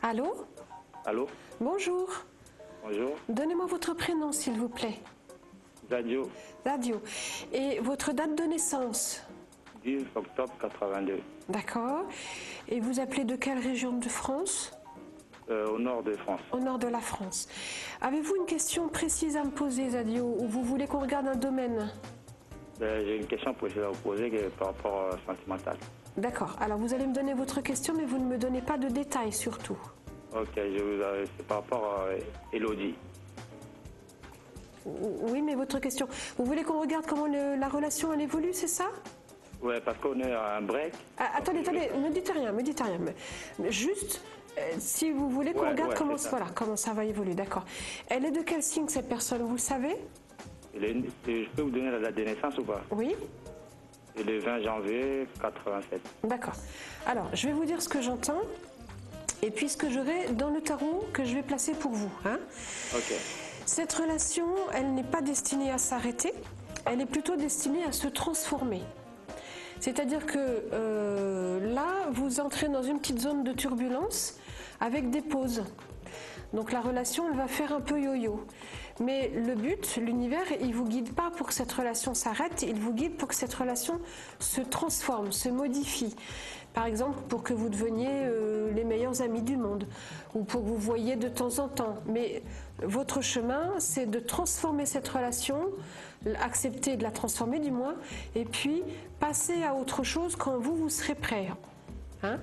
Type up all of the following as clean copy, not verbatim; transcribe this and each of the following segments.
Allô? Allô? Bonjour. Bonjour. Donnez-moi votre prénom, s'il vous plaît. Zadio. Zadio. Et votre date de naissance? 10 octobre 82. D'accord. Et vous appelez de quelle région de France? Au nord de France. Au nord de la France. Avez-vous une question précise à me poser, Zadio, ou vous voulez qu'on regarde un domaine? J'ai une question précise à vous poser par rapport au sentimental. D'accord. Alors vous allez me donner votre question, mais vous ne me donnez pas de détails surtout. Ok, c'est par rapport à Elodie. Oui, mais votre question. Vous voulez qu'on regarde comment la relation elle évolue, c'est ça? Ouais, parce qu'on est à un break. Ah, attendez, me dites rien, me dites rien. Mais juste, si vous voulez qu'on regarde comment ça va évoluer, d'accord. Elle est de quel signe cette personne, vous le savez? Je peux vous donner la date de naissance ou pas? Oui. C'est le 20 janvier 87. D'accord. Alors, je vais vous dire ce que j'entends et puis ce que j'aurai dans le tarot que je vais placer pour vous. Hein. Ok. Cette relation, elle n'est pas destinée à s'arrêter, elle est plutôt destinée à se transformer. C'est-à-dire que là, vous entrez dans une petite zone de turbulence avec des pauses. Donc la relation, elle va faire un peu yo-yo. Mais le but, l'univers, il ne vous guide pas pour que cette relation s'arrête, il vous guide pour que cette relation se transforme, se modifie. Par exemple, pour que vous deveniez les meilleurs amis du monde, ou pour que vous voyiez de temps en temps. Mais votre chemin, c'est de transformer cette relation, accepter de la transformer du moins, et puis passer à autre chose quand vous serez prêt. Hein?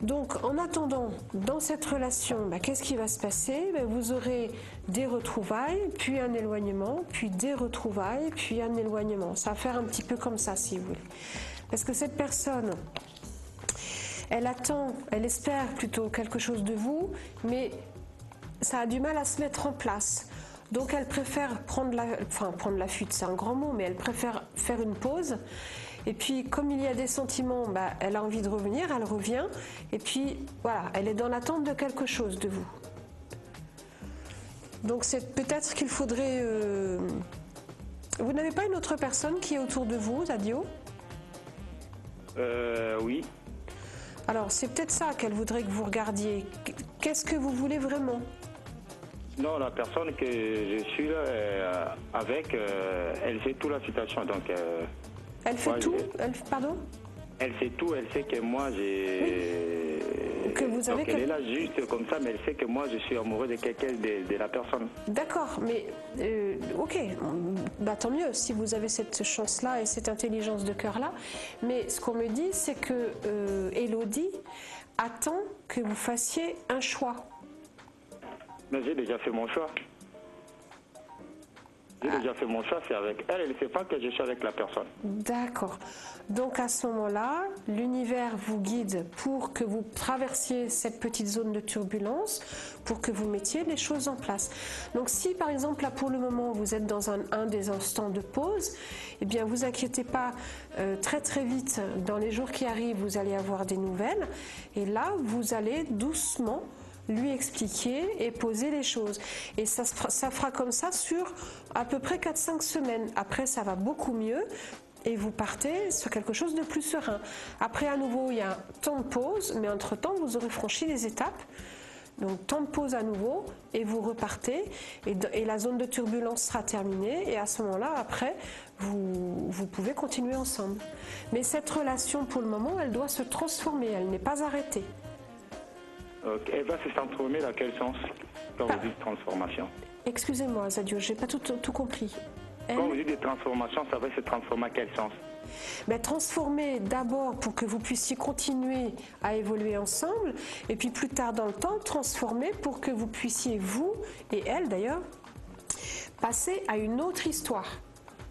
Donc, en attendant, dans cette relation, qu'est-ce qui va se passer? Vous aurez des retrouvailles, puis un éloignement, puis des retrouvailles, puis un éloignement. Ça va faire un petit peu comme ça, si vous voulez. Parce que cette personne, elle attend, elle espère plutôt quelque chose de vous, mais ça a du mal à se mettre en place. Donc, elle préfère prendre la fuite, c'est un grand mot, mais elle préfère faire une pause. Et puis, comme il y a des sentiments, elle a envie de revenir, elle revient. Et puis, voilà, elle est dans l'attente de quelque chose de vous. Donc, c'est peut-être qu'il faudrait... Vous n'avez pas une autre personne qui est autour de vous, Zadio? Oui. Alors, c'est peut-être ça qu'elle voudrait que vous regardiez. Qu'est-ce que vous voulez vraiment? Non, la personne que je suis là avec, elle sait toute la situation, donc... Elle fait tout? Pardon? Elle sait tout, elle sait que moi j'ai... Oui. Que vous avez donc elle est là juste comme ça, mais elle sait que moi je suis amoureux de quelqu'un, de la personne. D'accord, mais ok, tant mieux si vous avez cette chance-là et cette intelligence de cœur-là. Mais ce qu'on me dit, c'est que Elodie attend que vous fassiez un choix. Mais j'ai déjà fait mon choix. J'ai déjà fait mon choix, c'est avec elle, elle ne sait pas que je suis avec la personne. D'accord. Donc à ce moment-là, l'univers vous guide pour que vous traversiez cette petite zone de turbulence, pour que vous mettiez les choses en place. Donc si par exemple là pour le moment vous êtes dans un des instants de pause, eh bien vous inquiétez pas, très très vite dans les jours qui arrivent vous allez avoir des nouvelles et là vous allez doucement lui expliquer et poser les choses. Et ça fera comme ça sur à peu près 4-5 semaines. Après, ça va beaucoup mieux et vous partez sur quelque chose de plus serein. Après, à nouveau, il y a un temps de pause, mais entre-temps, vous aurez franchi les étapes. Donc, temps de pause à nouveau et vous repartez et la zone de turbulence sera terminée et à ce moment-là, après, vous pouvez continuer ensemble. Mais cette relation, pour le moment, elle doit se transformer, elle n'est pas arrêtée. Okay. Elle va se transformer dans quel sens quand vous dites transformation? Excusez-moi, Zadio, j'ai pas tout compris. Quand vous dites des transformations, ça va se transformer à quel sens? Transformer d'abord pour que vous puissiez continuer à évoluer ensemble et puis plus tard dans le temps, transformer pour que vous puissiez, vous et elle d'ailleurs, passer à une autre histoire.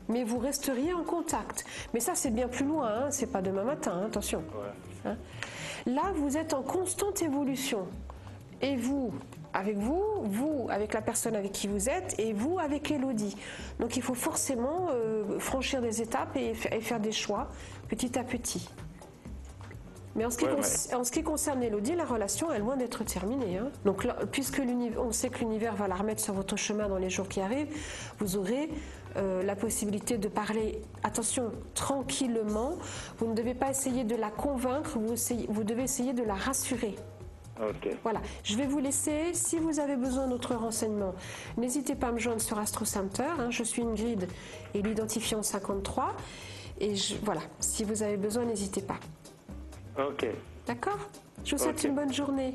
Mais vous resteriez en contact. Mais ça, c'est bien plus loin, hein, c'est pas demain matin, hein, attention. Ouais. Hein. Là, vous êtes en constante évolution. Et vous, avec la personne avec qui vous êtes, et vous avec Elodie. Donc il faut forcément franchir des étapes et faire des choix petit à petit. Mais en ce qui concerne Elodie, la relation est loin d'être terminée. Hein. Donc là, puisque on sait que l'univers va la remettre sur votre chemin dans les jours qui arrivent, vous aurez la possibilité de parler, attention, tranquillement. Vous ne devez pas essayer de la convaincre, vous devez essayer de la rassurer. Ok. Voilà, je vais vous laisser. Si vous avez besoin d'autres renseignements, n'hésitez pas à me joindre sur Astro Center. Je suis Ingrid et l'identifiant 53. Et voilà, si vous avez besoin, n'hésitez pas. Ok. D'accord? Je vous souhaite une bonne journée.